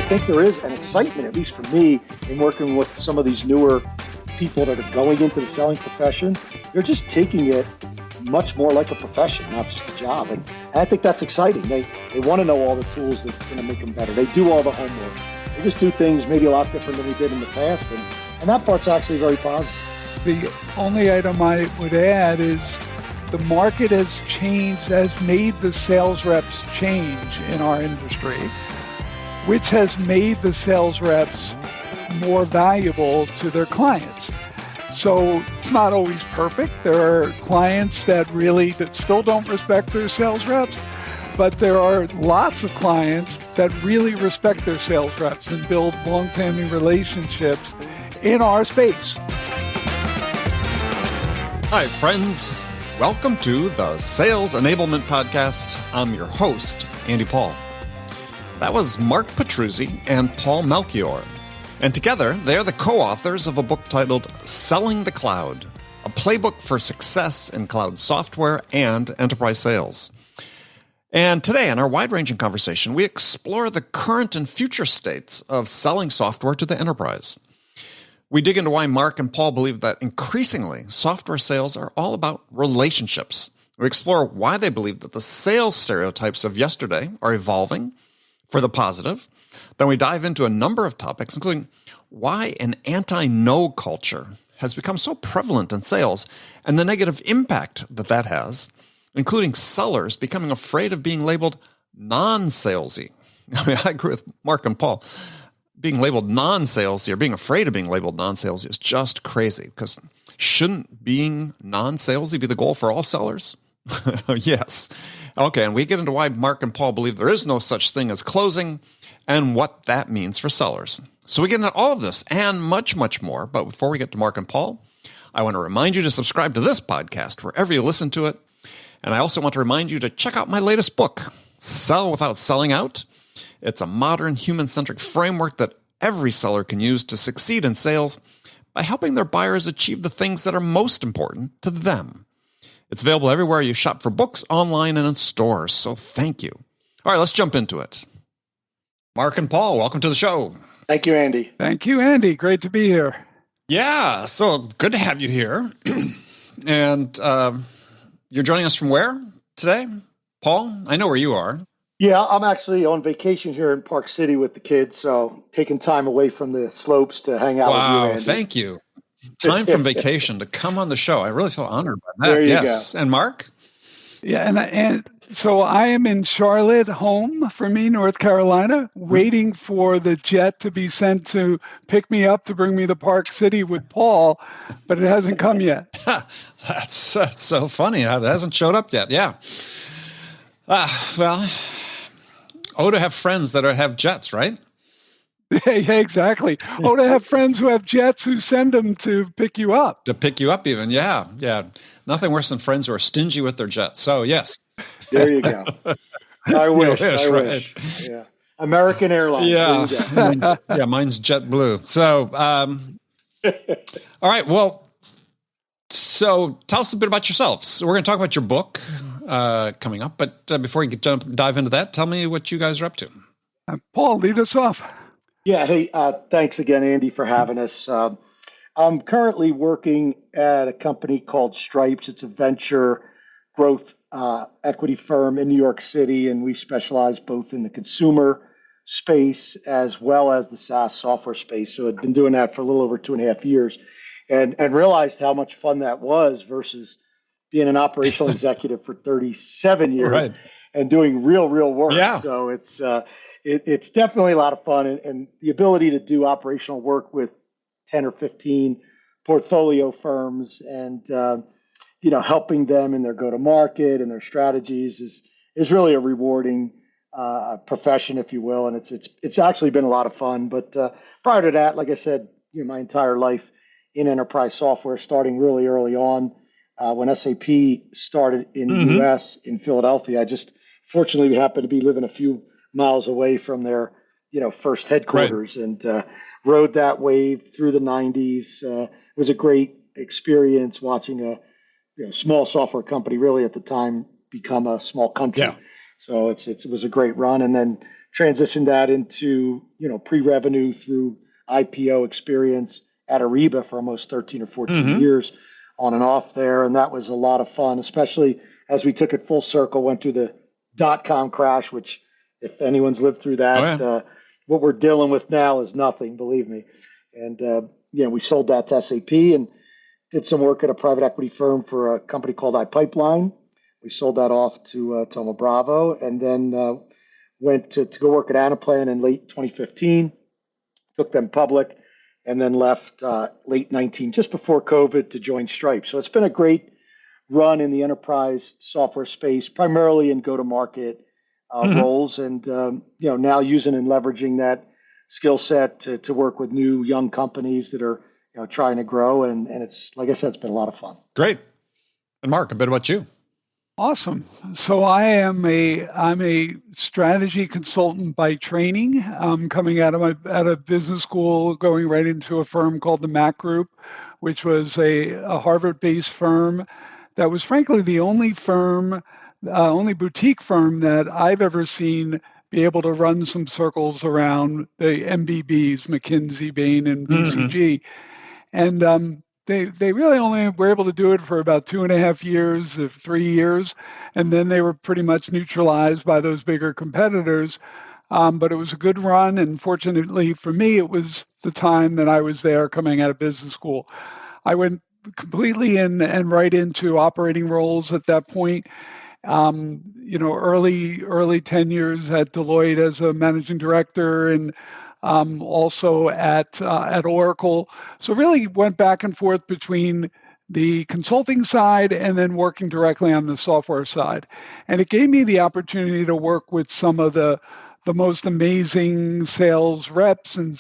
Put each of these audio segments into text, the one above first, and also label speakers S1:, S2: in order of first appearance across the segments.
S1: think there is an excitement, at least for me, in working with some of these newer people that are going into the selling profession. They're just taking it much more like a profession, not just a job. And I think that's exciting. They want to know all the tools that's going to make them better. They do all the homework. They just do things maybe a lot different than we did in the past. And that part's actually very positive.
S2: The only item I would add is the market has changed, has made the sales reps change in our industry, which has made the sales reps more valuable to their clients. So it's not always perfect. There are clients that still don't respect their sales reps, but there are lots of clients that really respect their sales reps and build long-standing relationships in our space.
S3: Hi, friends. Welcome to the Sales Enablement Podcast. I'm your host, Andy Paul. That was Mark Petruzzi and Paul Melchiorre. And together, they're the co-authors of a book titled Selling the Cloud, a playbook for success in cloud software and enterprise sales. And today, in our wide-ranging conversation, we explore the current and future states of selling software to the enterprise. We dig into why Mark and Paul believe that increasingly software sales are all about relationships. We explore why they believe that the sales stereotypes of yesterday are evolving for the positive. Then we dive into a number of topics, including why an anti-no culture has become so prevalent in sales and the negative impact that has, including sellers becoming afraid of being labeled non-salesy. I mean, I agree with Mark and Paul. Being labeled non-salesy or being afraid of being labeled non-salesy is just crazy, because shouldn't being non-salesy be the goal for all sellers? Yes. Okay, and we get into why Mark and Paul believe there is no such thing as closing and what that means for sellers. So we get into all of this and much, much more. But before we get to Mark and Paul, I want to remind you to subscribe to this podcast wherever you listen to it. And I also want to remind you to check out my latest book, Sell Without Selling Out. It's a modern, human-centric framework that every seller can use to succeed in sales by helping their buyers achieve the things that are most important to them. It's available everywhere you shop for books, online and in stores. So thank you. All right, let's jump into it. Mark and Paul, welcome to the show.
S1: Thank you, Andy.
S2: Thank you, Andy. Great to be here.
S3: Yeah, so good to have you here. And you're joining us from where today? Paul, I know where you are.
S1: Yeah, I'm actually on vacation here in Park City with the kids, so taking time away from the slopes to hang out with you, Andy.
S3: Thank you. Time from vacation to come on the show. I really feel honored by that.
S1: There you
S3: Yes.
S1: go.
S3: And Mark?
S2: Yeah, and so I am in Charlotte, home for me, North Carolina, waiting for the jet to be sent to pick me up to bring me to Park City with Paul, but it hasn't come yet.
S3: That's so funny. It hasn't showed up yet. Yeah. Well, to have friends that have jets, right?
S2: Yeah, exactly. To have friends who have jets who send them to pick you up.
S3: To pick you up even. Yeah. Yeah. Nothing worse than friends who are stingy with their jets. So, yes.
S1: There you go. I wish. I
S3: right.
S1: wish. Yeah. American Airlines.
S3: Yeah. Mine's JetBlue. So, all right. Well, so tell us a bit about yourselves. We're going to talk about your book coming up. But before we dive into that, tell me what you guys are up to.
S2: Paul, lead us off.
S1: Yeah. Hey, thanks again, Andy, for having us. I'm currently working at a company called Stripes. It's a venture growth equity firm in New York City, and we specialize both in the consumer space as well as the SaaS software space. So I've been doing that for a little over 2.5 years, and realized how much fun that was versus being an operational executive for 37 years
S3: Right.
S1: and doing real work.
S3: Yeah.
S1: So it's definitely a lot of fun, and the ability to do operational work with 10 or 15 portfolio firms and helping them in their go-to-market and their strategies is really a rewarding profession, if you will, and it's actually been a lot of fun. But prior to that, like I said, my entire life in enterprise software, starting really early on when SAP started in the U.S. in Philadelphia. I just fortunately happened to be living a few miles away from their first headquarters, right, and rode that wave through the 90s. It was a great experience watching a small software company really at the time become a small country.
S3: Yeah.
S1: So it was a great run. And then transitioned that into, pre-revenue through IPO experience at Ariba for almost 13 or 14
S3: Mm-hmm.
S1: years on and off there. And that was a lot of fun, especially as we took it full circle, went through the dot-com crash, which if anyone's lived through that,
S3: Oh, yeah.
S1: what we're dealing with now is nothing, believe me. And, we sold that to SAP and did some work at a private equity firm for a company called iPipeline. We sold that off to Thoma Bravo, and then went to go work at Anaplan in late 2015, took them public, and then left late 19, just before COVID, to join Stripe. So it's been a great run in the enterprise software space, primarily in go-to-market roles, and now using and leveraging that skill set to work with new young companies that are trying to grow, and it's, like I said, it's been a lot of fun.
S3: Great. And Mark, a bit about you.
S2: Awesome. So I'm a strategy consultant by training. Coming out of business school, going right into a firm called the Mac Group, which was a Harvard-based firm that was frankly the only boutique firm that I've ever seen be able to run some circles around the MBBs, McKinsey, Bain, and BCG. And they really only were able to do it for about 2.5 years, 3 years, and then they were pretty much neutralized by those bigger competitors. But it was a good run, and fortunately for me, it was the time that I was there coming out of business school. I went completely and right into operating roles at that point. Early tenures at Deloitte as a managing director, and also at Oracle. So really went back and forth between the consulting side and then working directly on the software side. And it gave me the opportunity to work with some of the most amazing sales reps and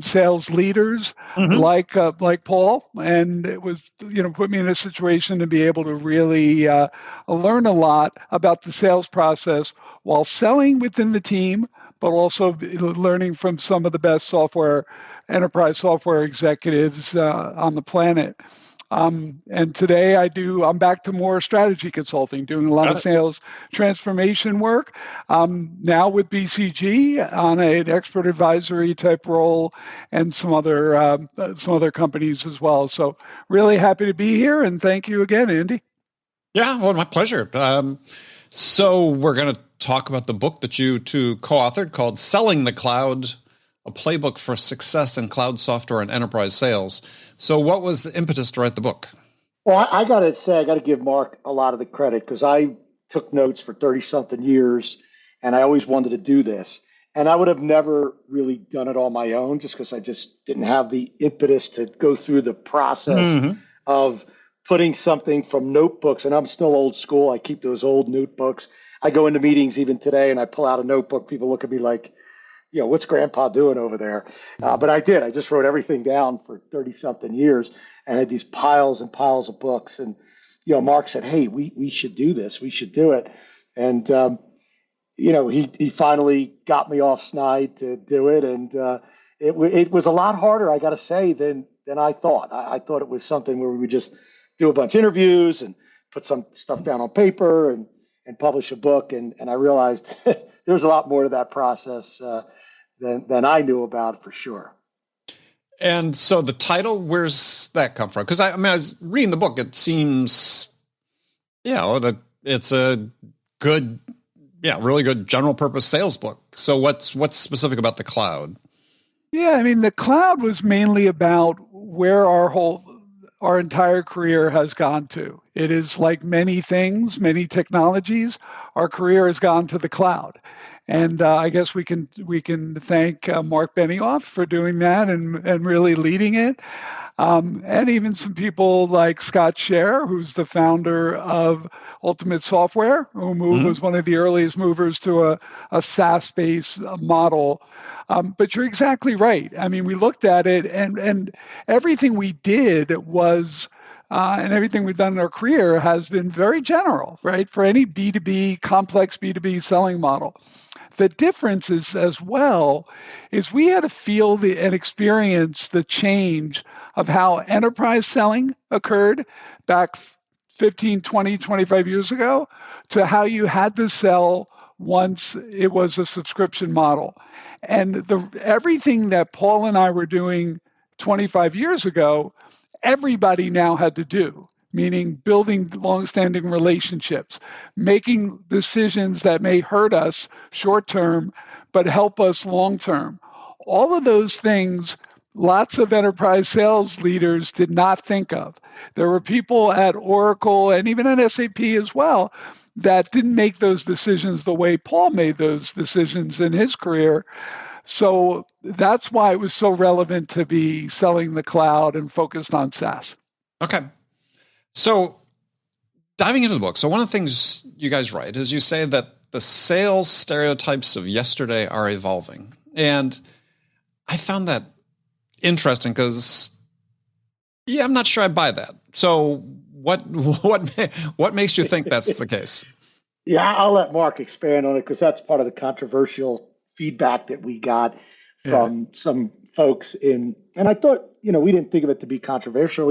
S2: sales leaders like Paul, and it was put me in a situation to be able to really learn a lot about the sales process while selling within the team, but also learning from some of the best enterprise software executives on the planet. And today I'm back to more strategy consulting, doing a lot of sales transformation work. Now with BCG on an expert advisory type role, and some other companies as well. So really happy to be here, and thank you again, Andy.
S3: Yeah, well, my pleasure. So we're going to talk about the book that you two co-authored called Selling the Cloud, a playbook for success in cloud software and enterprise sales. So what was the impetus to write the book?
S1: Well, I got to say, I got to give Mark a lot of the credit, because I took notes for 30-something years, and I always wanted to do this. And I would have never really done it on my own, just because I just didn't have the impetus to go through the process of putting something from notebooks. And I'm still old school. I keep those old notebooks. I go into meetings even today, and I pull out a notebook. People look at me like, what's Grandpa doing over there? But I did. I just wrote everything down for 30-something years, and had these piles and piles of books. And, Mark said, hey, we should do this. We should do it. And, he finally got me off snide to do it. And it was a lot harder, I got to say, than I thought. I thought it was something where we would just do a bunch of interviews and put some stuff down on paper and publish a book. And I realized there was a lot more to that process than I knew about, for sure.
S3: And so the title, where's that come from? Because I was reading the book. It seems, it's a good, really good general purpose sales book. So what's specific about the cloud?
S2: Yeah, the cloud was mainly about where our entire career has gone to. It is like many things, many technologies. Our career has gone to the cloud. And I guess we can thank Mark Benioff for doing that and really leading it. And even some people like Scott Scher, who's the founder of Ultimate Software, who was one of the earliest movers to a SaaS-based model. But you're exactly right. We looked at it, and everything we did was, and everything we've done in our career has been very general, right? For any B2B, complex B2B selling model. The difference is, as well, is we had to feel and experience the change of how enterprise selling occurred back 15, 20, 25 years ago, to how you had to sell once it was a subscription model. And everything that Paul and I were doing 25 years ago, everybody now had to do, meaning building long-standing relationships, making decisions that may hurt us short-term, but help us long-term. All of those things, lots of enterprise sales leaders did not think of. There were people at Oracle and even at SAP as well that didn't make those decisions the way Paul made those decisions in his career. So that's why it was so relevant to be selling the cloud and focused on SaaS.
S3: Okay. So diving into the book. So one of the things you guys write is you say that the sales stereotypes of yesterday are evolving. And I found that interesting because, I'm not sure I buy that. So what makes you think that's the case?
S1: Yeah, I'll let Mark expand on it because that's part of the controversial feedback that we got from some folks and I thought, we didn't think of it to be controversial.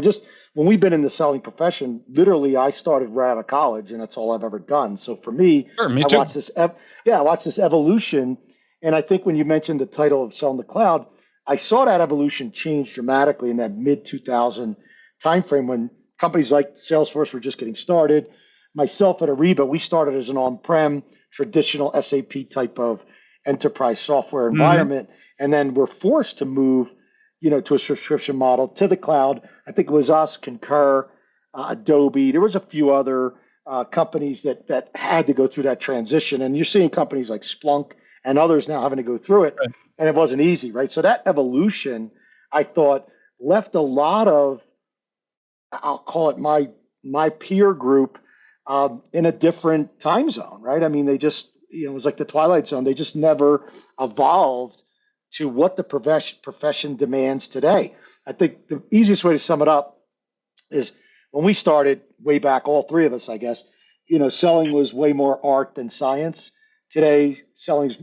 S1: When we've been in the selling profession, literally I started right out of college and that's all I've ever done. So for me,
S3: sure, me
S1: I
S3: too.
S1: watched this evolution. And I think when you mentioned the title of Selling the Cloud, I saw that evolution change dramatically in that mid 2000 timeframe when companies like Salesforce were just getting started. Myself at Ariba, we started as an on-prem traditional SAP type of enterprise software environment, and then we're forced to move, to a subscription model to the cloud. I think it was us, Concur, Adobe. There was a few other companies that had to go through that transition, and you're seeing companies like Splunk and others now having to go through it, right. And it wasn't easy, right? So that evolution, I thought, left a lot of, I'll call it my peer group in a different time zone, right? I mean, they just, it was like the Twilight Zone. They just never evolved to what the profession demands today. I think the easiest way to sum it up is when we started way back, all three of us, I guess, selling was way more art than science. Today, selling is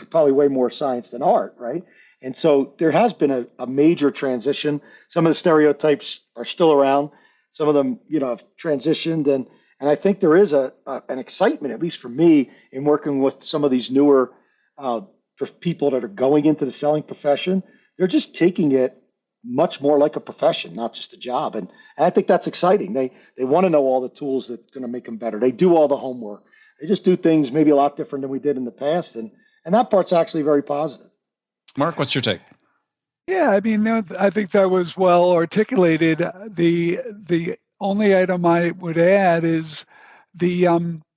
S1: probably way more science than art, right? And so there has been a major transition. Some of the stereotypes are still around. Some of them, have transitioned. And I think there is an excitement, at least for me, in working with some of these newer for people that are going into the selling profession. They're just taking it much more like a profession, not just a job. And I think that's exciting. They want to know all the tools that's going to make them better. They do all the homework. They just do things maybe a lot different than we did in the past. And that part's actually very positive.
S3: Mark, what's your take?
S2: Yeah, I mean, I think that was well articulated. The only item I would add is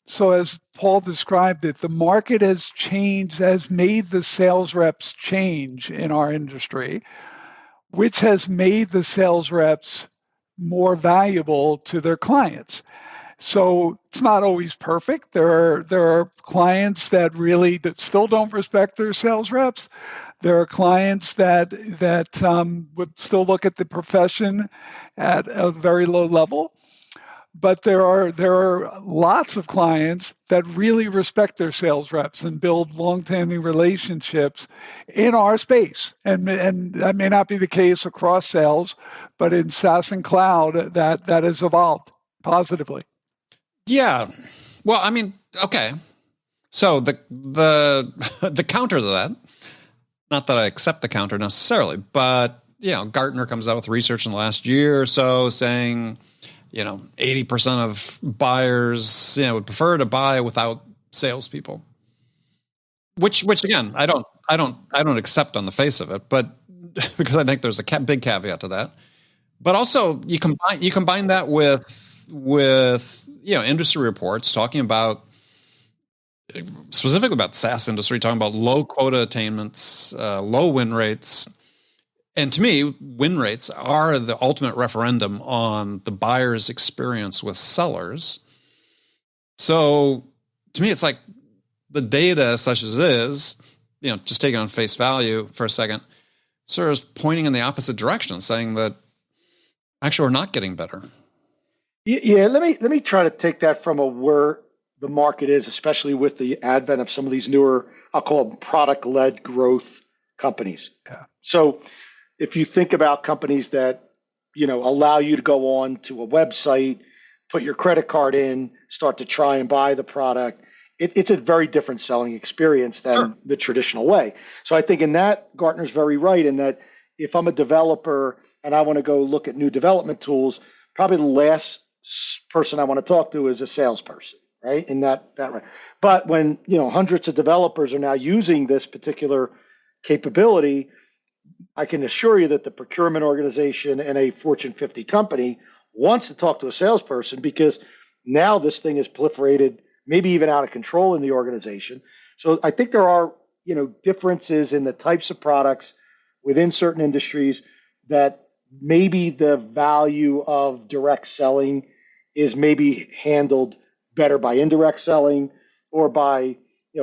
S2: so as Paul described it, the market has changed, has made the sales reps change in our industry, which has made the sales reps more valuable to their clients. So it's not always perfect. There are clients that really still don't respect their sales reps. There are clients that would still look at the profession at a very low level. But there are lots of clients that really respect their sales reps and build long-standing relationships in our space. And that may not be the case across sales, but in SaaS and cloud, that has evolved positively.
S3: Yeah. Well, I mean, okay. So the the counter to that, not that I accept the counter necessarily, but Gartner comes out with research in the last year or so saying 80% of buyers, would prefer to buy without salespeople. Which again, I don't accept on the face of it, but because I think there's a big caveat to that. But also, you combine that with industry reports talking about specifically about the SaaS industry, talking about low quota attainments, low win rates. And to me, win rates are the ultimate referendum on the buyer's experience with sellers. So to me, it's like the data, such as it is, just taking on face value for a second, sort of is pointing in the opposite direction, saying that actually we're not getting better.
S1: Yeah, let me try to take that from where the market is, especially with the advent of some of these newer, I'll call them product-led growth companies.
S2: Yeah.
S1: So if you think about companies that, allow you to go on to a website, put your credit card in, start to try and buy the product, it's a very different selling experience than the traditional way. So I think in that, Gartner's very right in that if I'm a developer and I want to go look at new development tools, probably the last person I want to talk to is a salesperson, right? In that way. But when hundreds of developers are now using this particular capability, I can assure you that the procurement organization in a Fortune 50 company wants to talk to a salesperson because now this thing is proliferated, maybe even out of control in the organization. So I think there are, differences in the types of products within certain industries that maybe the value of direct selling is maybe handled better by indirect selling or by,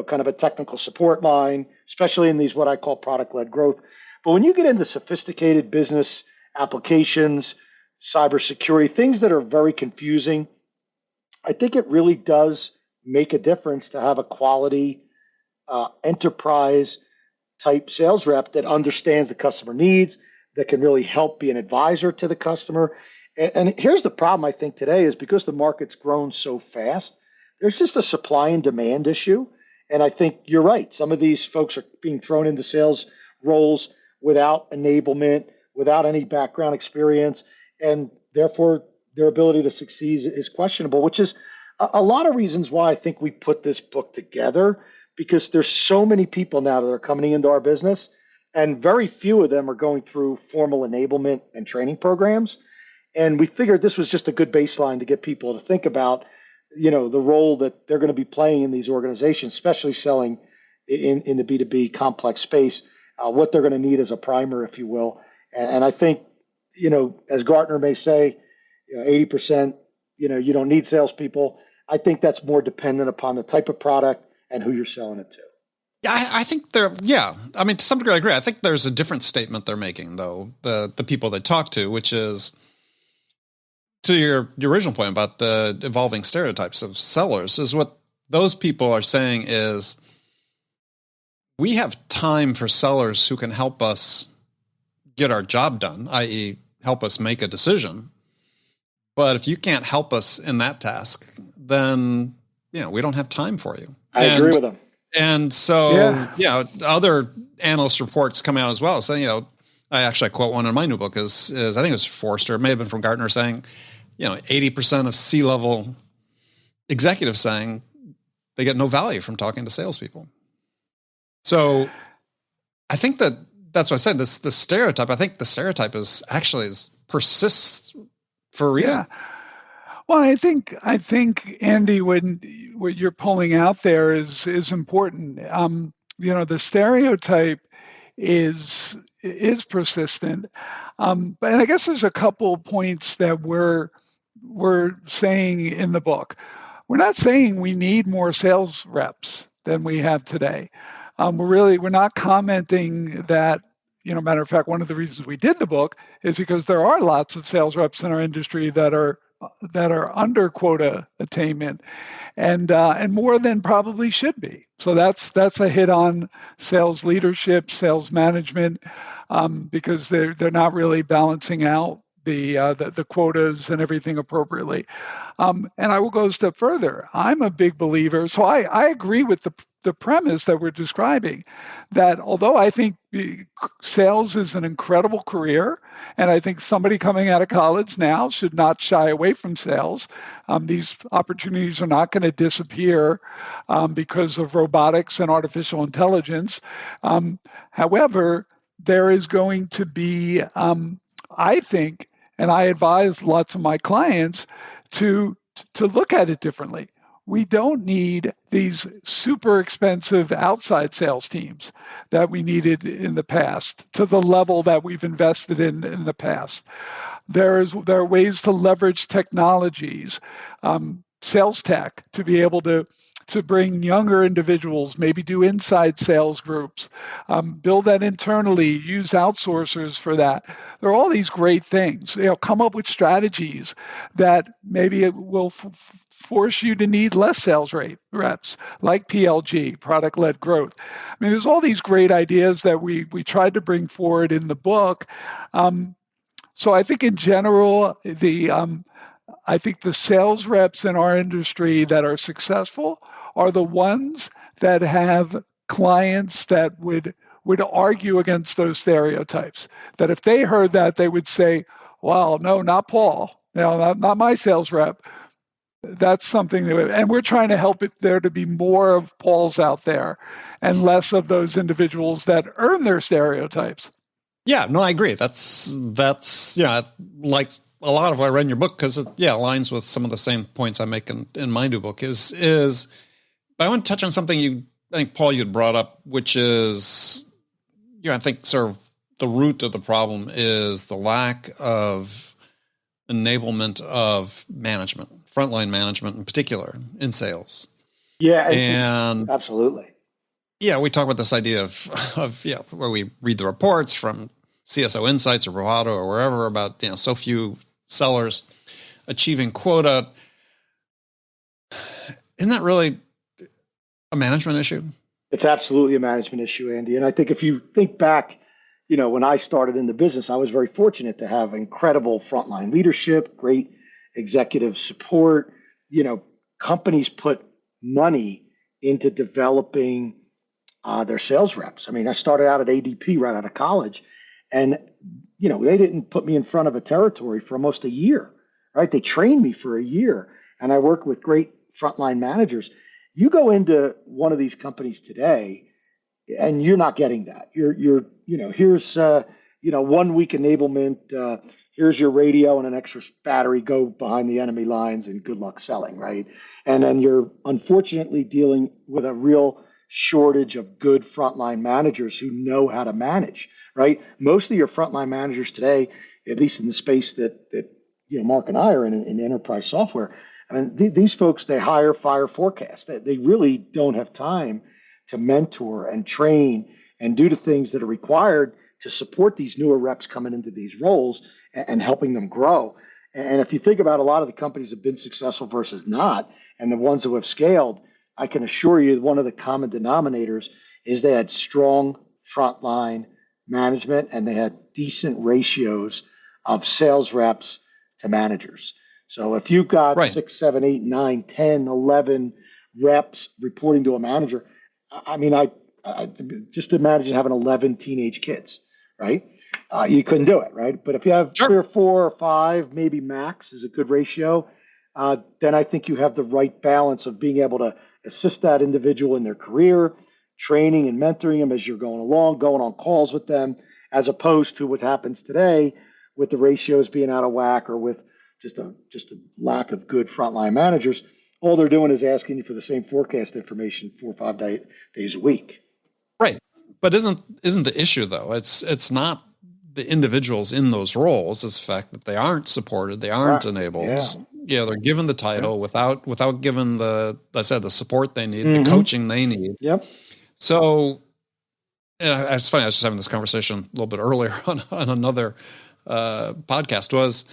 S1: kind of a technical support line, especially in these what I call product-led growth. But when you get into sophisticated business applications, cybersecurity, things that are very confusing, I think it really does make a difference to have a quality enterprise type sales rep that understands the customer needs, that can really help be an advisor to the customer. And here's the problem I think today is because the market's grown so fast, there's just a supply and demand issue. And I think you're right. Some of these folks are being thrown into sales roles without enablement, without any background experience, and therefore their ability to succeed is questionable, which is a lot of reasons why I think we put this book together, because there's so many people now that are coming into our business, and very few of them are going through formal enablement and training programs. And we figured this was just a good baseline to get people to think about, the role that they're going to be playing in these organizations, especially selling in the B2B complex space, what they're going to need as a primer, if you will. And I think, as Gartner may say, 80%, you don't need salespeople. I think that's more dependent upon the type of product and who you're selling it to.
S3: Yeah, I think to some degree I agree. I think there's a different statement they're making, though, the people they talk to, which is, to your original point about the evolving stereotypes of sellers, is what those people are saying is, we have time for sellers who can help us get our job done, i.e. help us make a decision. But if you can't help us in that task, then, we don't have time for you.
S1: I agree with them.
S3: And so, other analyst reports come out as well saying, I quote one in my new book is I think it was Forrester, it may have been from Gartner, saying, 80% of C-level executives saying they get no value from talking to salespeople. So I think that's what I said. The stereotype. I think the stereotype persists for a reason.
S2: Yeah. Well, I think Andy, what you're pulling out there is important. The stereotype is persistent, and I guess there's a couple points that we're saying in the book. We're not saying we need more sales reps than we have today. We're not commenting that. Matter of fact, one of the reasons we did the book is because there are lots of sales reps in our industry that are under quota attainment, and more than probably should be. So that's a hit on sales leadership, sales management, because they're not really balancing out the quotas and everything appropriately. And I will go a step further. I'm a big believer, so I agree with the premise that we're describing, that although I think sales is an incredible career, and I think somebody coming out of college now should not shy away from sales. These opportunities are not going to disappear because of robotics and artificial intelligence. However, there is going to be, I think, and I advise lots of my clients to look at it differently. We don't need these super expensive outside sales teams that we needed in the past to the level that we've invested in the past. There are ways to leverage technologies, sales tech, to be able to bring younger individuals, maybe do inside sales groups, build that internally, use outsourcers for that. There are all these great things. Come up with strategies that maybe it will force you to need less sales reps, like PLG, product-led growth. I mean, there's all these great ideas that we tried to bring forward in the book. So I think in general, I think the sales reps in our industry that are successful are the ones that have clients that would argue against those stereotypes. That if they heard that, they would say, "Well, no, not Paul. No, not my sales rep." That's something that, and we're trying to help it there to be more of Pauls out there and less of those individuals that earn their stereotypes.
S3: Yeah, no, I agree. That's like a lot of what I read in your book, because it aligns with some of the same points I make in my new book is, but I want to touch on something I think, Paul, you had brought up, which is, I think sort of the root of the problem is the lack of enablement of management, frontline management in particular, in sales.
S1: Yeah,
S3: and
S1: absolutely.
S3: Yeah, we talk about this idea of where we read the reports from CSO Insights or Bravado or wherever about so few sellers achieving quota. Isn't that really a management issue?
S1: It's absolutely a management issue, Andy. And I think if you think back, when I started in the business, I was very fortunate to have incredible frontline leadership, great executive support. Companies put money into developing their sales reps. I mean, I started out at ADP right out of college, and they didn't put me in front of a territory for almost a year, right? They trained me for a year, and I worked with great frontline managers. You go into one of these companies today, and you're not getting that. Here's 1 week enablement. Here's your radio and an extra battery. Go behind the enemy lines and good luck selling, right? And then you're unfortunately dealing with a real shortage of good frontline managers who know how to manage, right? Most of your frontline managers today, at least in the space that Mark and I are in enterprise software, I mean, these folks, they hire, fire, forecast. They really don't have time to mentor and train and do the things that are required to support these newer reps coming into these roles and helping them grow. And if you think about a lot of the companies that have been successful versus not, and the ones who have scaled, I can assure you one of the common denominators is they had strong frontline management and they had decent ratios of sales reps to managers. So if you've got 6, 7, 8, 9, 10, 11 reps reporting to a manager, I mean, I just imagine having 11 teenage kids, right? You couldn't do it, right? But if you have 3 or 4 or 5, maybe max is a good ratio, then I think you have the right balance of being able to assist that individual in their career, training and mentoring them as you're going along, going on calls with them, as opposed to what happens today with the ratios being out of whack or with just a lack of good frontline managers. All they're doing is asking you for the same forecast information 4 or 5 days a week.
S3: Right. But isn't the issue though? It's not the individuals in those roles. It's the fact that they aren't supported. They aren't enabled. Yeah. They're given the title without given the support they need, the coaching they need.
S1: Yep.
S3: So it's funny. I was just having this conversation a little bit earlier on another podcast was,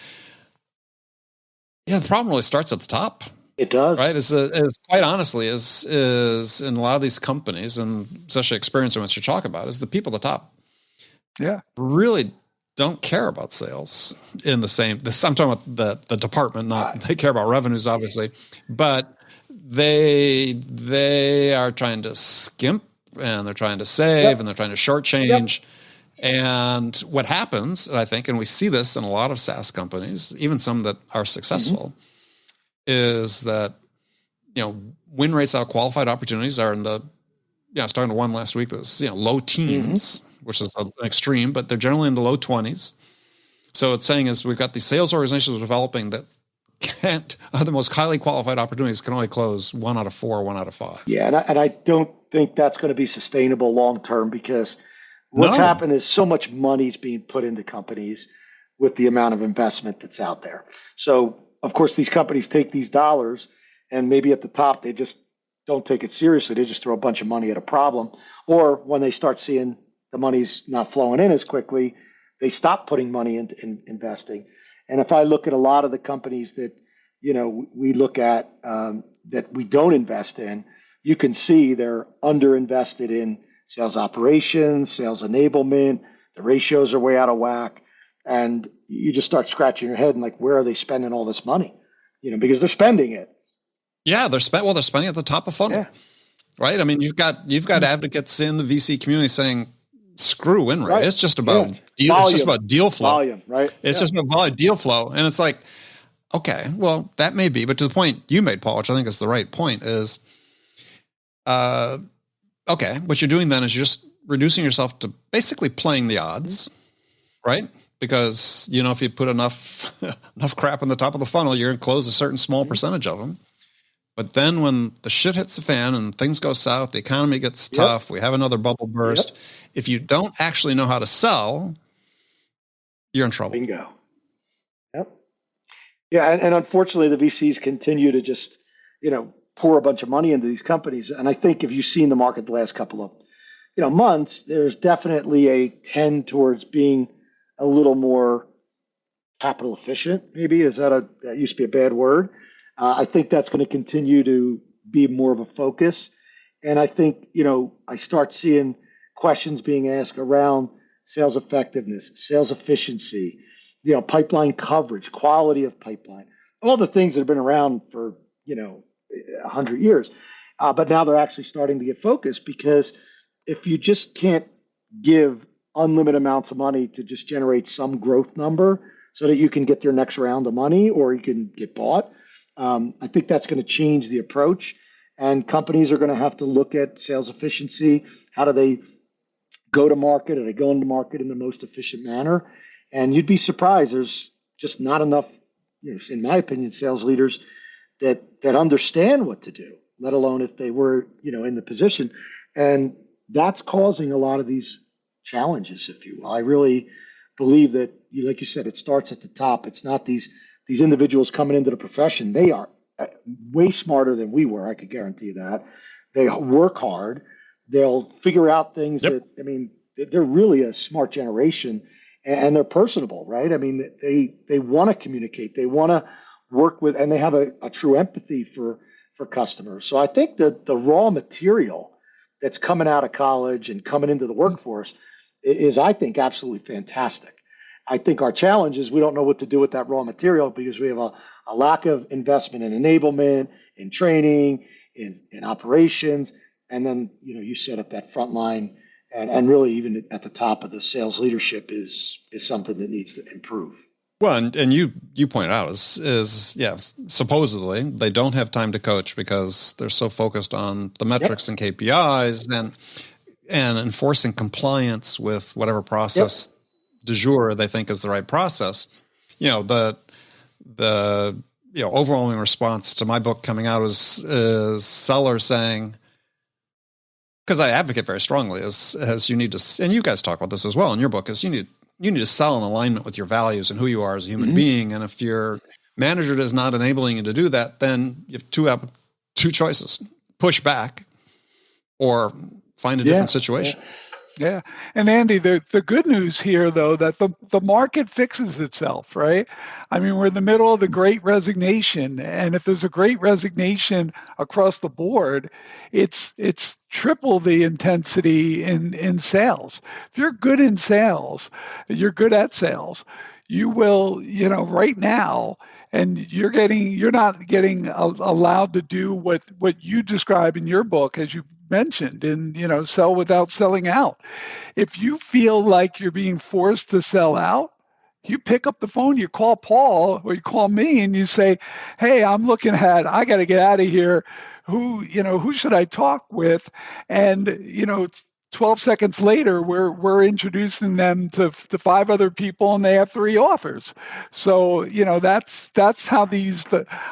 S3: the problem really starts at the top.
S1: It does.
S3: Right. As quite honestly, is in a lot of these companies, and especially experienced ones you talk about, is the people at the top.
S2: Yeah.
S3: Really don't care about sales in the same. I'm talking about the department, not they care about revenues, obviously, but they are trying to skimp and they're trying to save and they're trying to shortchange. And what happens, I think, and we see this in a lot of SaaS companies, even some that are successful, is that, win rates out of qualified opportunities are in the, I was talking to one last week that was, low teens, which is an extreme, but they're generally in the low 20s. So it's saying is we've got these sales organizations developing that are the most highly qualified opportunities can only close 1 out of 4, 1 out of 5.
S1: Yeah. And I don't think that's going to be sustainable long-term because what's happened is so much money is being put into companies with the amount of investment that's out there. So, of course, these companies take these dollars and maybe at the top, they just don't take it seriously. They just throw a bunch of money at a problem. Or when they start seeing the money's not flowing in as quickly, they stop putting money into investing. And if I look at a lot of the companies that, we look at that we don't invest in, you can see they're underinvested in sales operations, sales enablement, the ratios are way out of whack. And you just start scratching your head and like, where are they spending all this money? Because they're spending it.
S3: Yeah, they're spending at the top of funnel.
S1: Yeah.
S3: Right? I mean, you've got advocates in the VC community saying, "Screw win rate.
S1: Right.
S3: It's just about
S1: Volume.
S3: It's just about deal flow.
S1: Volume, right?
S3: It's just about deal flow." And it's like, okay, well, that may be, but to the point you made, Paul, which I think is the right point, is, okay, what you're doing then is you're just reducing yourself to basically playing the odds, right? Because if you put enough crap on the top of the funnel, you're going to close a certain small percentage of them. But then when the shit hits the fan and things go south, the economy gets tough, we have another bubble burst. If you don't actually know how to sell, you're in trouble.
S1: Bingo. Yep. Yeah, and unfortunately, the VCs continue to just, pour a bunch of money into these companies. And I think if you've seen the market the last couple of, months, there's definitely a tend towards being a little more capital efficient. Maybe that used to be a bad word. I think that's going to continue to be more of a focus. And I think, I start seeing questions being asked around sales effectiveness, sales efficiency, pipeline coverage, quality of pipeline, all the things that have been around for, 100 years. But now they're actually starting to get focused, because if you just can't give unlimited amounts of money to just generate some growth number so that you can get your next round of money or you can get bought, I think that's going to change the approach, and companies are going to have to look at sales efficiency. How do they go to market? Are they going to market in the most efficient manner? And you'd be surprised. There's just not enough, in my opinion, sales leaders that understand what to do, let alone if they were, in the position. And that's causing a lot of these challenges, if you will. I really believe that, like you said, it starts at the top. It's not these individuals coming into the profession. They are way smarter than we were. I could guarantee you that. They work hard. They'll figure out things they're really a smart generation, and they're personable, right? I mean, they want to communicate. They want to work with, and they have a true empathy for customers. So I think that the raw material that's coming out of college and coming into the workforce is, I think, absolutely fantastic. I think our challenge is we don't know what to do with that raw material, because we have a lack of investment in enablement, in training, in operations. And then, you set up that front line, and really even at the top of the sales leadership is something that needs to improve.
S3: Well, and you pointed out is supposedly they don't have time to coach because they're so focused on the metrics and KPIs and enforcing compliance with whatever process du jour they think is the right process. The overwhelming response to my book coming out is sellers saying, because I advocate very strongly as you need to, and you guys talk about this as well in your book, is you need to sell in alignment with your values and who you are as a human being. And if your manager is not enabling you to do that, then you have two choices: push back or find a different situation.
S2: Yeah. And Andy, the good news here, though, that the market fixes itself, right? I mean, we're in the middle of the Great Resignation. And if there's a Great Resignation across the board, it's triple the intensity in sales. If you're good in sales, you're good at sales, you will, right now, and you're not getting allowed to do what you describe in your book, as you mentioned, in sell without selling out. If you feel like you're being forced to sell out, you pick up the phone, you call Paul or you call me, and you say, "Hey, I got to get out of here. Who should I talk with?" And 12 seconds later, we're introducing them to 5 other people, and they have 3 offers. So that's how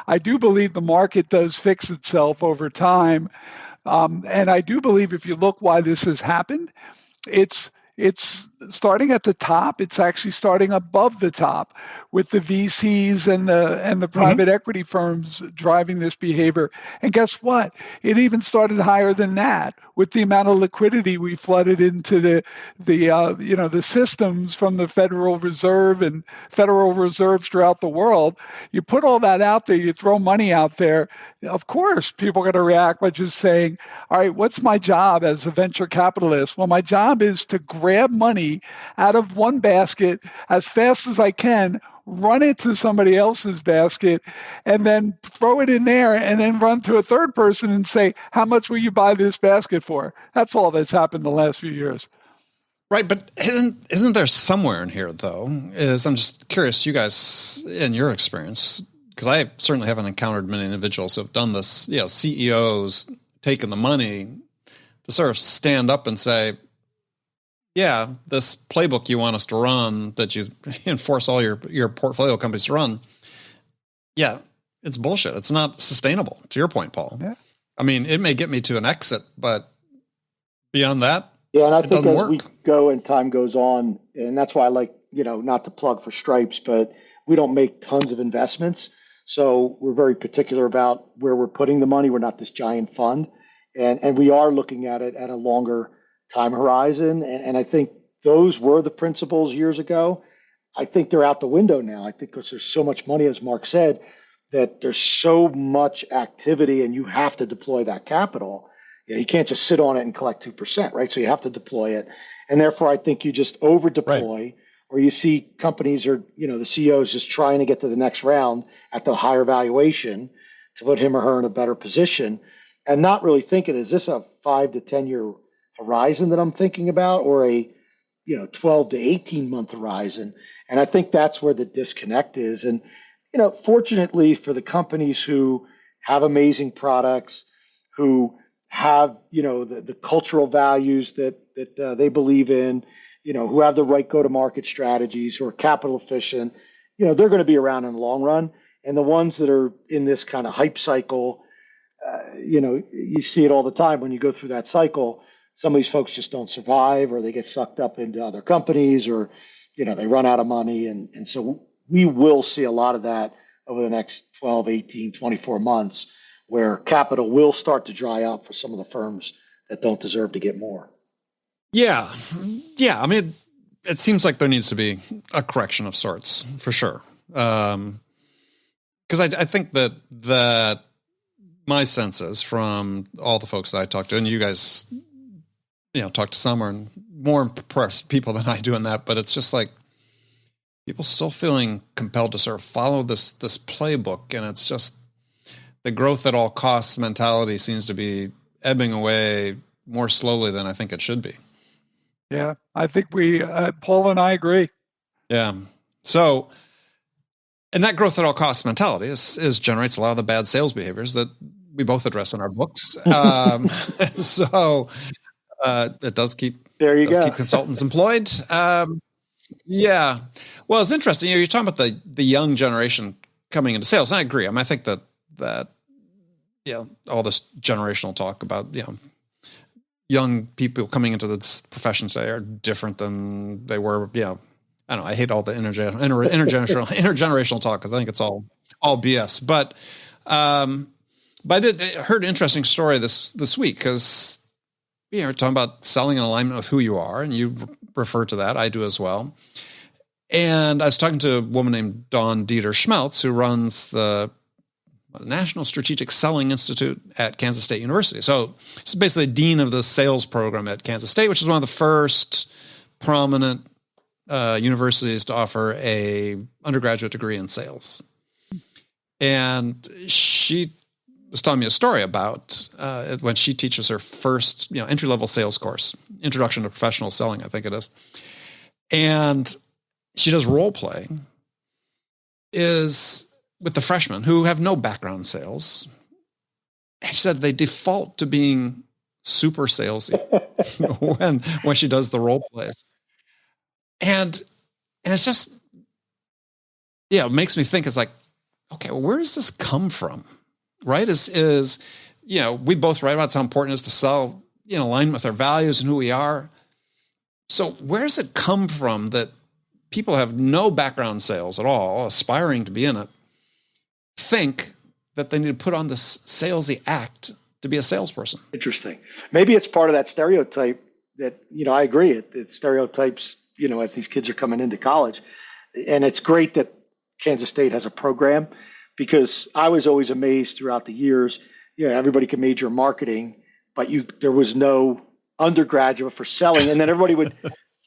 S2: I do believe the market does fix itself over time. And I do believe if you look why this has happened, it's starting at the top. It's actually starting above the top with the VCs and the private equity firms driving this behavior. And guess what? It even started higher than that with the amount of liquidity we flooded into the systems from the Federal Reserve and Federal Reserves throughout the world. You put all that out there, you throw money out there. Of course, people are going to react by just saying, "All right, what's my job as a venture capitalist?" Well, my job is to grab money out of one basket as fast as I can, run into somebody else's basket, and then throw it in there, and then run to a third person and say, how much will you buy this basket for? That's all that's happened the last few years.
S3: Right, but isn't there somewhere in here, though, I'm just curious, you guys, in your experience, because I certainly haven't encountered many individuals who have done this, CEOs taking the money to sort of stand up and say, yeah, this playbook you want us to run, that you enforce all your portfolio companies to run, yeah, it's bullshit. It's not sustainable, to your point, Paul.
S2: Yeah.
S3: I mean, it may get me to an exit, but beyond that,
S1: yeah, and I think as we go and time goes on, and that's why I like, not to plug for Stripes, but we don't make tons of investments. So we're very particular about where we're putting the money. We're not this giant fund. And we are looking at it at a longer time horizon. And I think those were the principles years ago. I think they're out the window now. I think because there's so much money, as Mark said, that there's so much activity and you have to deploy that capital. You can't just sit on it and collect 2%, right? So you have to deploy it. And therefore, I think you just over deploy, right. Or you see companies or, the CEOs just trying to get to the next round at the higher valuation to put him or her in a better position. And not really thinking, is this a 5 to 10 year horizon that I'm thinking about, or a 12 to 18 month horizon? And I think that's where the disconnect is. And fortunately for the companies who have amazing products, who have the cultural values that they believe in, who have the right go-to-market strategies, who are capital efficient, they're going to be around in the long run. And the ones that are in this kind of hype cycle, you see it all the time when you go through that cycle. Some of these folks just don't survive, or they get sucked up into other companies, or, they run out of money. And so we will see a lot of that over the next 12, 18, 24 months, where capital will start to dry up for some of the firms that don't deserve to get more. Yeah.
S3: I mean, it seems like there needs to be a correction of sorts, for sure. Because I think that my sense is, from all the folks that I talk to, and you guys, talk to some are more impressed people than I do in that, but it's just like people still feeling compelled to sort of follow this playbook, and it's just the growth at all costs mentality seems to be ebbing away more slowly than I think it should be.
S2: Yeah, I think Paul and I agree.
S3: Yeah. So, and that growth at all costs mentality generates a lot of the bad sales behaviors that we both address in our books. So it does keep keep consultants employed. Yeah. Well, it's interesting. You're talking about the young generation coming into sales, and I agree. I mean, I think that all this generational talk about young people coming into this profession today are different than they were. I don't know. I hate all the intergenerational talk, because I think it's all BS. But I heard an interesting story this week, because we're talking about selling in alignment with who you are, and you refer to that. I do as well. And I was talking to a woman named Dawn Dieter Schmeltz, who runs the National Strategic Selling Institute at Kansas State University. So it's basically dean of the sales program at Kansas State, which is one of the first prominent universities to offer a undergraduate degree in sales. And she was telling me a story about when she teaches her first entry-level sales course, Introduction to Professional Selling, I think it is. And she does role play is with the freshmen who have no background in sales. And she said they default to being super salesy when she does the role plays. And it's just, it makes me think, it's like, okay, well, where does this come from? Right? Is we both write about how important it is to sell in alignment with our values and who we are. So where does it come from that people have no background in sales at all, aspiring to be in it, think that they need to put on this salesy act to be a salesperson?
S1: Interesting. Maybe it's part of that stereotype that, I agree. It stereotypes, as these kids are coming into college. And it's great that Kansas State has a program, because I was always amazed throughout the years, everybody could major in marketing, but there was no undergraduate for selling. And then everybody would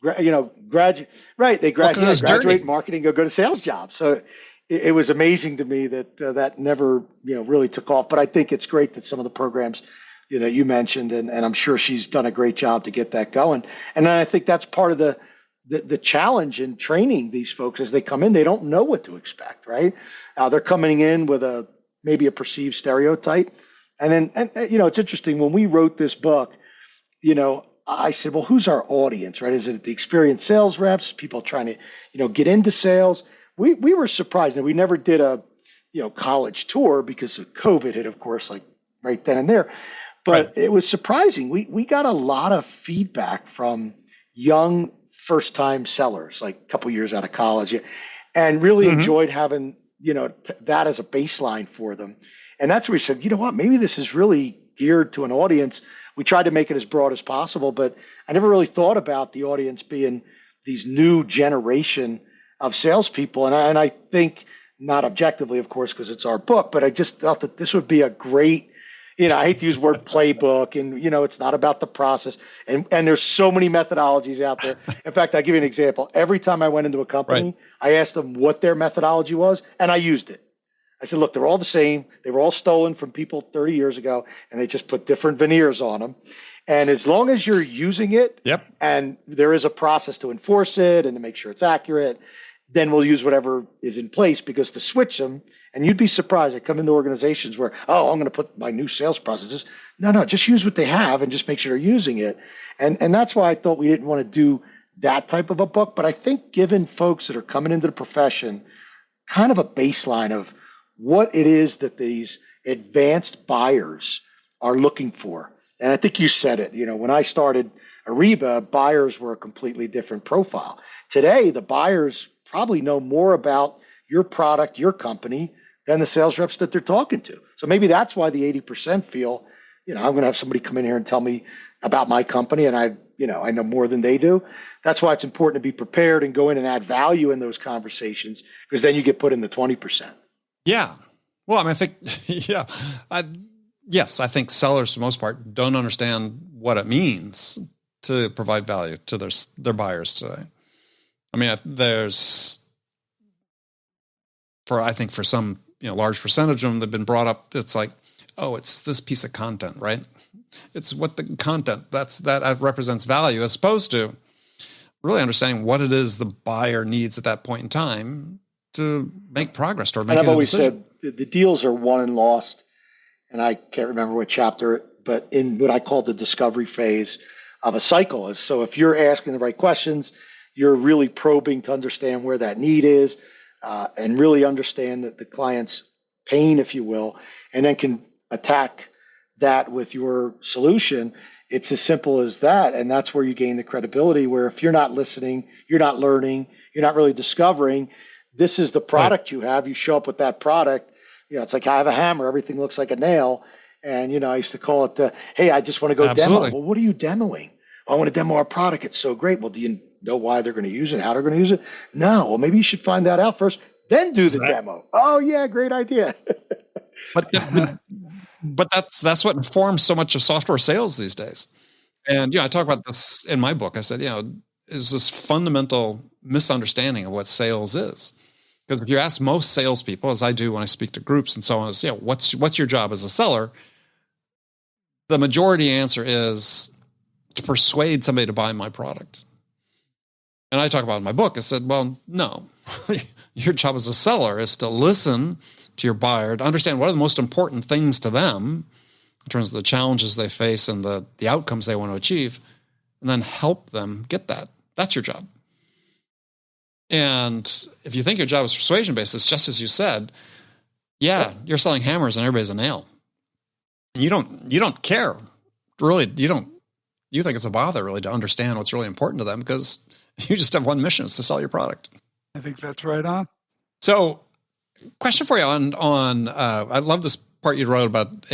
S1: graduate, right? They
S3: Well, 'cause it's
S1: graduate
S3: dirty.
S1: marketing, go to sales jobs. So it was amazing to me that that never, really took off. But I think it's great that some of the programs, you mentioned, and I'm sure she's done a great job to get that going. And then I think that's part of the challenge in training these folks as they come in. They don't know what to expect, right? They're coming in with maybe a perceived stereotype. And then, it's interesting when we wrote this book, I said, well, who's our audience, right? Is it the experienced sales reps, people trying to, get into sales? We were surprised. Now, we never did a, college tour because of COVID hit, of course, like right then and there. But
S3: Right.
S1: it was surprising. We got a lot of feedback from young first-time sellers, like a couple years out of college, and really
S3: Mm-hmm.
S1: enjoyed having, that as a baseline for them. And that's where we said, you know what, maybe this is really geared to an audience. We tried to make it as broad as possible, but I never really thought about the audience being these new generation of salespeople. And I think, not objectively, of course, because it's our book, but I just thought that this would be a great, I hate to use the word playbook, and, it's not about the process. And there's so many methodologies out there. In fact, I'll give you an example. Every time I went into a company,
S3: Right.
S1: I asked them what their methodology was, and I used it. I said, look, they're all the same. They were all stolen from people 30 years ago, and they just put different veneers on them. And as long as you're using it,
S3: Yep.
S1: and there is a process to enforce it and to make sure it's accurate, then we'll use whatever is in place, because to switch them, and you'd be surprised, I come into organizations where, I'm going to put my new sales processes. No, just use what they have and just make sure they're using it. And that's why I thought we didn't want to do that type of a book. But I think giving folks that are coming into the profession kind of a baseline of what it is that these advanced buyers are looking for. And I think you said it, when I started Ariba, buyers were a completely different profile. Today, the buyers probably know more about your product, your company, than the sales reps that they're talking to. So maybe that's why the 80% feel, I'm going to have somebody come in here and tell me about my company, and I know more than they do. That's why it's important to be prepared and go in and add value in those conversations, because then you get put in the 20%.
S3: Yeah. Well, I mean, I think, yeah, yes, I think sellers, for the most part, don't understand what it means to provide value to their buyers today. I mean, I think for some, large percentage of them, they've been brought up. It's like, it's this piece of content, right? It's what the content that represents value, as opposed to really understanding what it is the buyer needs at that point in time to make progress toward making
S1: And I've
S3: a
S1: always
S3: decision.
S1: said the deals are won and lost, and I can't remember what chapter, but in what I call the discovery phase of a cycle. So if you're asking the right questions, you're really probing to understand where that need is, and really understand that the client's pain, if you will, and then can attack that with your solution. It's as simple as that. And that's where you gain the credibility, where if you're not listening, you're not learning, you're not really discovering, this is the product you have. You show up with that product. It's like, I have a hammer. Everything looks like a nail. And, I used to call it, hey, I just want to go
S3: Absolutely.
S1: demo. Well, what are you demoing? I want to demo our product. It's so great. Well, do you know why they're going to use it, how they're going to use it? No. Well, maybe you should find that out first, then do the demo. Oh, yeah, great idea.
S3: But that's what informs so much of software sales these days. And, I talk about this in my book. I said, is this fundamental misunderstanding of what sales is. Because if you ask most salespeople, as I do when I speak to groups and so on, is, what's your job as a seller? The majority answer is to persuade somebody to buy my product. And I talk about in my book, I said, well, no. Your job as a seller is to listen to your buyer, to understand what are the most important things to them in terms of the challenges they face and the outcomes they want to achieve, and then help them get that. That's your job. And if you think your job is persuasion-based, it's just as you said, you're selling hammers and everybody's a nail. And you don't care, really. You think it's a bother, really, to understand what's really important to them, because you just have one mission: is to sell your product.
S2: I think that's right on.
S3: So, question for you on I love this part you wrote about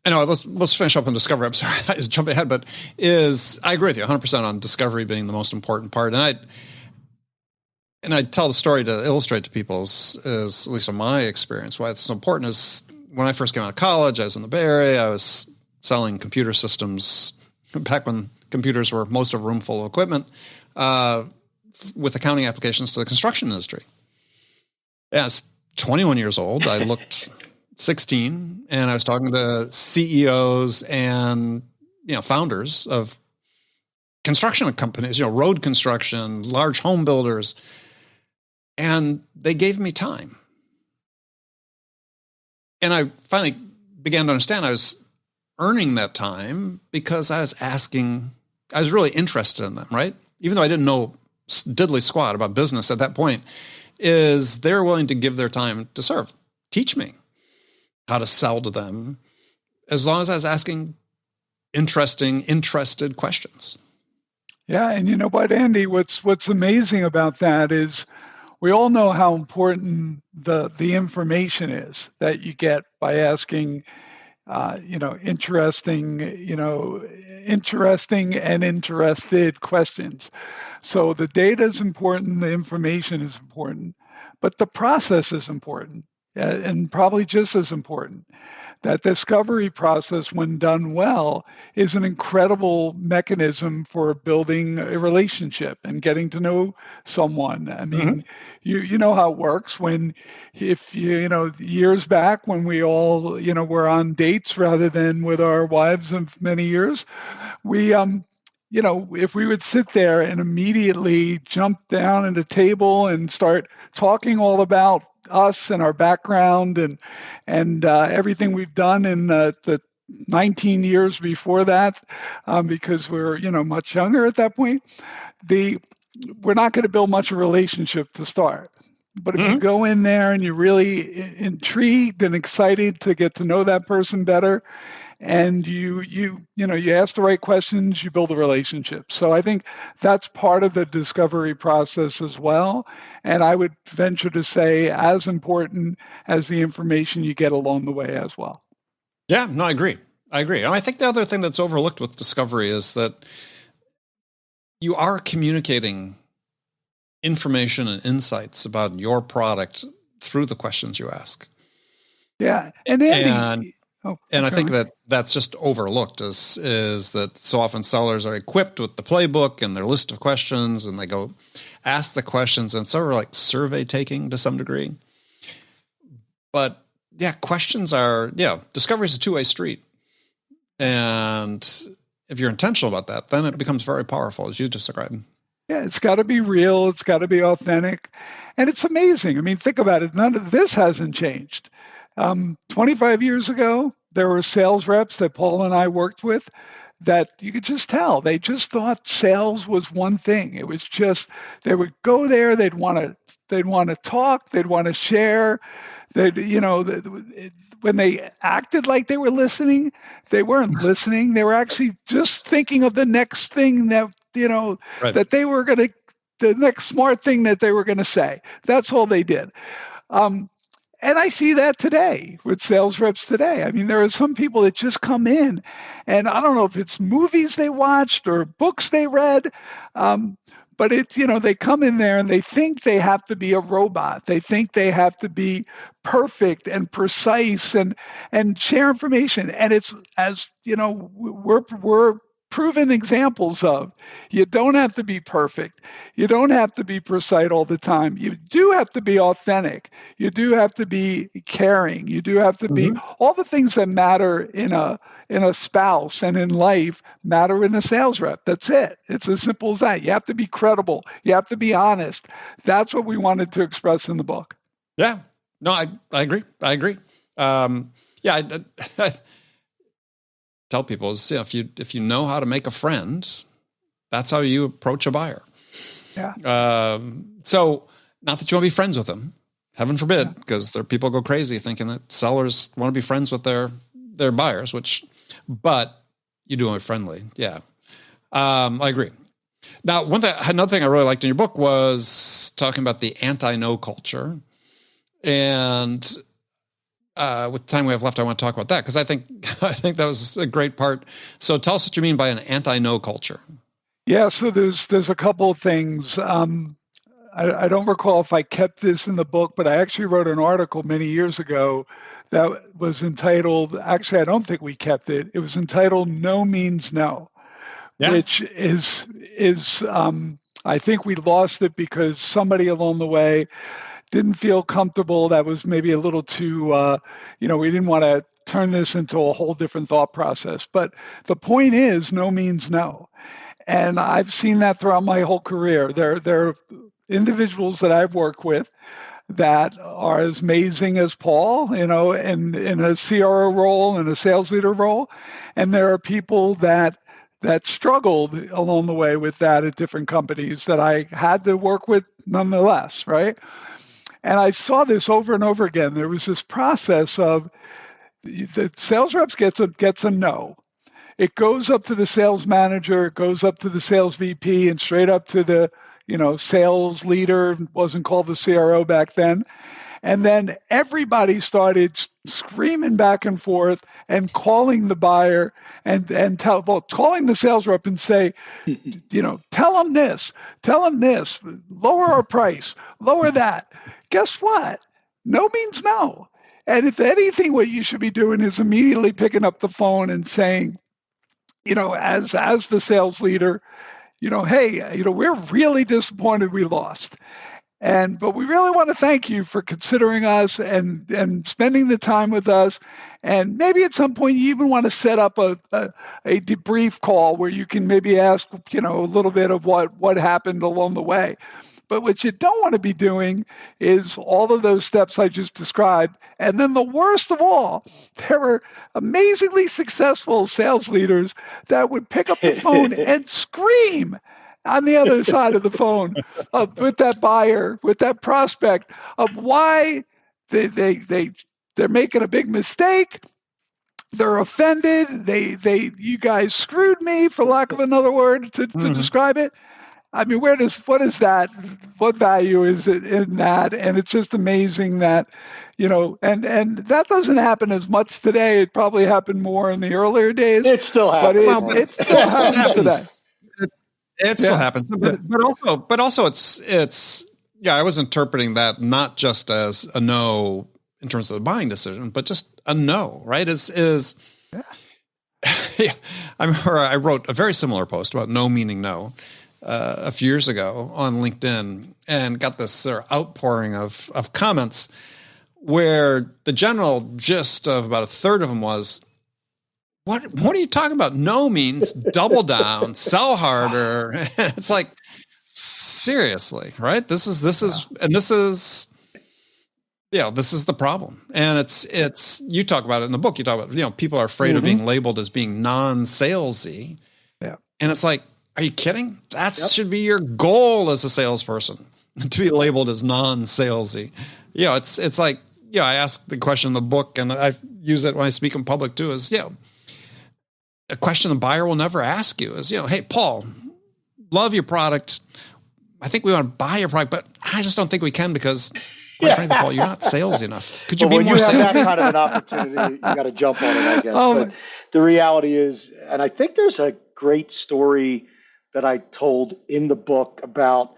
S3: let's finish up on discovery. I'm sorry, I was jumping ahead, but I agree with you 100% on discovery being the most important part. And I tell the story to illustrate to people, is at least in my experience, why it's so important. Is when I first came out of college, I was in the Bay Area. I was selling computer systems back when computers were most of a room full of equipment, with accounting applications to the construction industry. Yeah, I was 21 years old. I looked 16, and I was talking to CEOs and founders of construction companies, road construction, large home builders, and they gave me time. And I finally began to understand I was earning that time because I was really interested in them, right? Even though I didn't know diddly squat about business at that point, is they're willing to give their time to serve, teach me how to sell to them, as long as I was asking interested questions.
S2: Yeah, and you know what, Andy, what's amazing about that is we all know how important the information is that you get by asking interesting and interested questions. So the data is important, the information is important, but the process is important, and probably just as important. That discovery process, when done well, is an incredible mechanism for building a relationship and getting to know someone. I mean, you know how it works if years back when we all, were on dates rather than with our wives of many years, we, if we would sit there and immediately jump down at a table and start talking all about us and our background and everything we've done in the 19 years before that, because we're much younger at that point, we're not going to build much of a relationship to start. But if you go in there and you're really intrigued and excited to get to know that person better, and you ask the right questions, you build a relationship. So I think that's part of the discovery process as well. And I would venture to say as important as the information you get along the way as well.
S3: Yeah, no, I agree. And I think the other thing that's overlooked with discovery is that you are communicating information and insights about your product through the questions you ask.
S2: Yeah. And Andy,
S3: I think that's just overlooked is that so often sellers are equipped with the playbook and their list of questions, and they go ask the questions, and it's sort of like survey taking to some degree. But yeah, discovery is a two-way street. And if you're intentional about that, then it becomes very powerful, as you described.
S2: Yeah, it's got to be real. It's got to be authentic. And it's amazing. I mean, think about it. None of this hasn't changed. 25 years ago, there were sales reps that Paul and I worked with that you could just tell. They just thought sales was one thing. It was just, they would go there, they'd want to talk, they'd want to share. When they acted like they were listening, they weren't listening. They were actually just thinking of the next thing that that they were going to, the next smart thing that they were going to say. That's all they did. And I see that today with sales reps today. I mean, there are some people that just come in, and I don't know if it's movies they watched or books they read, but they come in there and they think they have to be a robot. They think they have to be perfect and precise and share information. And it's, as we're proven examples of, you don't have to be perfect. You don't have to be precise all the time. You do have to be authentic. You do have to be caring. You do have to be all the things that matter in a spouse and in life matter in a sales rep. That's it. It's as simple as that. You have to be credible. You have to be honest. That's what we wanted to express in the book.
S3: Yeah. No, I agree. I tell people is, if you know how to make a friend, that's how you approach a buyer.
S2: Yeah.
S3: So not that you want to be friends with them, heaven forbid, because there are people go crazy thinking that sellers want to be friends with their buyers, but you do it friendly. Yeah. I agree. Now, another thing I really liked in your book was talking about the anti-no culture. And with the time we have left, I want to talk about that because I think that was a great part. So tell us what you mean by an anti-no culture.
S2: Yeah, so there's a couple of things. I don't recall if I kept this in the book, but I actually wrote an article many years ago that was entitled, actually, I don't think we kept it. It was entitled No Means No,
S3: Yeah.
S2: which is I think we lost it because somebody along the way didn't feel comfortable. That was maybe a little too, we didn't want to turn this into a whole different thought process. But the point is, no means no. And I've seen that throughout my whole career. There are individuals that I've worked with that are as amazing as Paul, in a CRO role and a sales leader role. And there are people that struggled along the way with that at different companies that I had to work with nonetheless, right? And I saw this over and over again. There was this process of the sales reps gets a no. It goes up to the sales manager, it goes up to the sales VP, and straight up to the sales leader. It wasn't called the CRO back then. And then everybody started screaming back and forth and calling the buyer and calling the sales rep and say, tell them this, lower our price, lower that. Guess what? No means no. And if anything, what you should be doing is immediately picking up the phone and saying, as the sales leader, hey, we're really disappointed we lost. But we really want to thank you for considering us and spending the time with us. And maybe at some point you even want to set up a debrief call where you can maybe ask, a little bit of what happened along the way. But what you don't want to be doing is all of those steps I just described. And then the worst of all, there were amazingly successful sales leaders that would pick up the phone and scream on the other side of the phone with that buyer, with that prospect, of why they're making a big mistake. They're offended. You guys screwed me, for lack of another word to describe it. I mean, what is that? What value is it in that? And it's just amazing that, and that doesn't happen as much today. It probably happened more in the earlier days.
S1: It still happens.
S2: But it still happens today.
S3: It still happens, but also it's I was interpreting that not just as a no in terms of the buying decision, but just a no, right? Yeah. I remember I wrote a very similar post about no meaning no a few years ago on LinkedIn, and got this sort of outpouring of comments where the general gist of about a third of them was, What are you talking about? No means double down, sell harder. It's like, seriously, right? This is the problem. And it's you talk about it in the book. You talk about, people are afraid of being labeled as being non-salesy.
S2: Yeah.
S3: And it's like, are you kidding? That should be your goal as a salesperson, to be labeled as non-salesy. It's like, I ask the question in the book, and I use it when I speak in public too, is, a question the buyer will never ask you is, hey, Paul, love your product. I think we want to buy your product, but I just don't think we can because, quite frankly, Paul, you're not salesy enough. Could you be more salesy?
S1: When you have that kind of an opportunity, you got to jump on it, I guess. But the reality is, and I think there's a great story that I told in the book about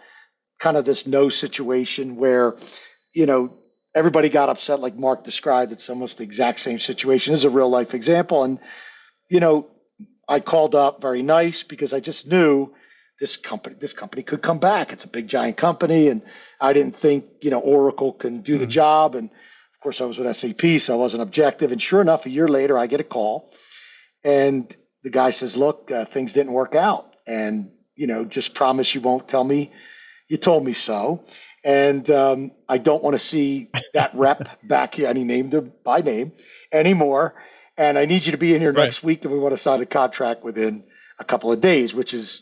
S1: kind of this no situation where, everybody got upset like Mark described. It's almost the exact same situation. This is a real life example. And, I called up very nice because I just knew this company could come back. It's a big, giant company. And I didn't think, Oracle can do the job. And of course I was with SAP, so I wasn't objective. And sure enough, a year later, I get a call and the guy says, look, things didn't work out. And, just promise you won't tell me you told me so. And I don't want to see that rep back here. And he named her by name anymore. And I need you to be in here next week, and we want to sign a contract within a couple of days, which is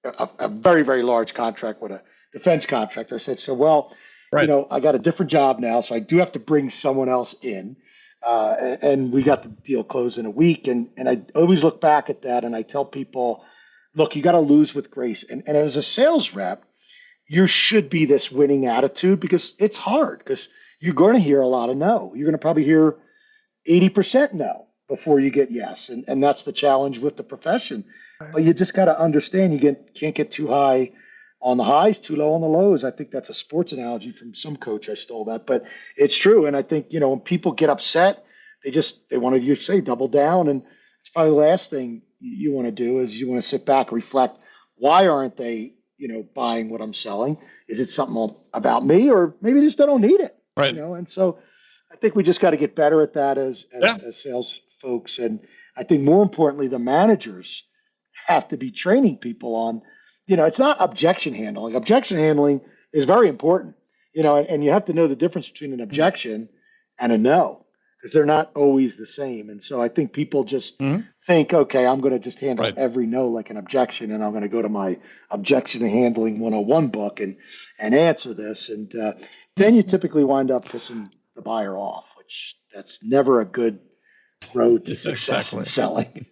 S1: a very, very large contract with a defense contractor. I said, I got a different job now, so I do have to bring someone else in. And we got the deal closed in a week. And I always look back at that, and I tell people, look, you got to lose with grace. And as a sales rep, you should be this winning attitude, because it's hard, because you're going to hear a lot of no. You're going to probably hear 80% no before you get yes. And that's the challenge with the profession. But you just got to understand, can't get too high on the highs, too low on the lows. I think that's a sports analogy from some coach. I stole that, but it's true. And I think, when people get upset, they want to say double down. And it's probably the last thing, you want to do is you want to sit back, reflect. Why aren't they, buying what I'm selling? Is it something about me, or maybe just they don't need it?
S3: Right.
S1: And so I think we just got to get better at that as sales folks. And I think more importantly, the managers have to be training people on, it's not objection handling. Objection handling is very important, and you have to know the difference between an objection and a no, because they're not always the same. And so I think people just think, okay, I'm going to just handle every no like an objection, and I'm going to go to my objection handling 101 book and answer this. And then you typically wind up pissing the buyer off, which that's never a good road to success in selling.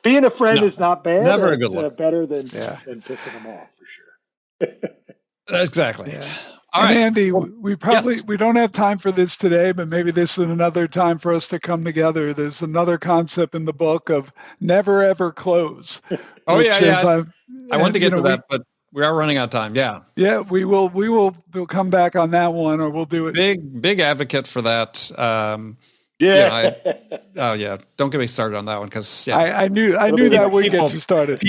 S1: Being a friend is not bad.
S3: Never a good one.
S1: Better than pissing them off, for sure.
S3: Exactly.
S2: Yeah.
S3: All
S2: and
S3: right.
S2: Andy, we don't have time for this today, but maybe this is another time for us to come together. There's another concept in the book of never ever close.
S3: I wanted to get to that, but we are running out of time. Yeah.
S2: Yeah, we'll come back on that one, or we'll do it.
S3: Big advocate for that. Don't get me started on that one, because
S2: I knew that would get you started.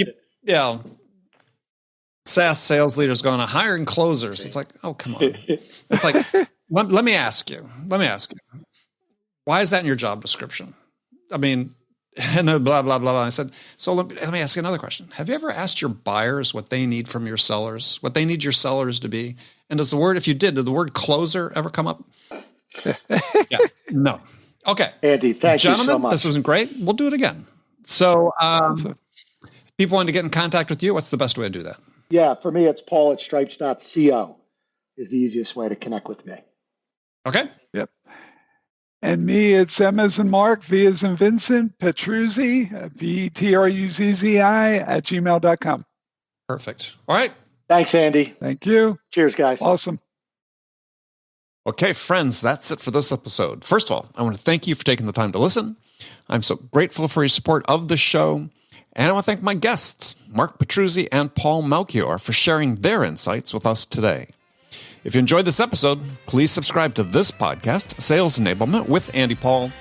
S3: SaaS sales leaders going to hiring closers. It's like, oh, come on. It's like, let me ask you, why is that in your job description? I mean, and then blah, blah, blah, blah. I said, so let me ask you another question. Have you ever asked your buyers what they need from your sellers, what they need your sellers to be? And did the word closer ever come up? No. Okay.
S1: Andy, thank you so much.
S3: This was great. We'll do it again. So people want to get in contact with you. What's the best way to do that?
S1: Yeah, for me, it's paul@stripes.co is the easiest way to connect with me.
S3: Okay.
S2: Yep. And me, it's M as in Mark, V as in Vincent, Petruzzi, Petruzzi @gmail.com.
S3: Perfect. All right.
S1: Thanks, Andy.
S2: Thank you.
S1: Cheers, guys.
S2: Awesome.
S3: Okay, friends, that's it for this episode. First of all, I want to thank you for taking the time to listen. I'm so grateful for your support of the show. And I want to thank my guests, Mark Petruzzi and Paul Melchiorre, for sharing their insights with us today. If you enjoyed this episode, please subscribe to this podcast, Sales Enablement with Andy Paul,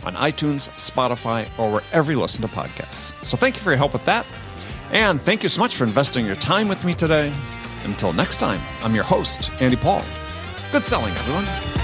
S3: on iTunes, Spotify, or wherever you listen to podcasts. So thank you for your help with that. And thank you so much for investing your time with me today. Until next time, I'm your host, Andy Paul. Good selling, everyone.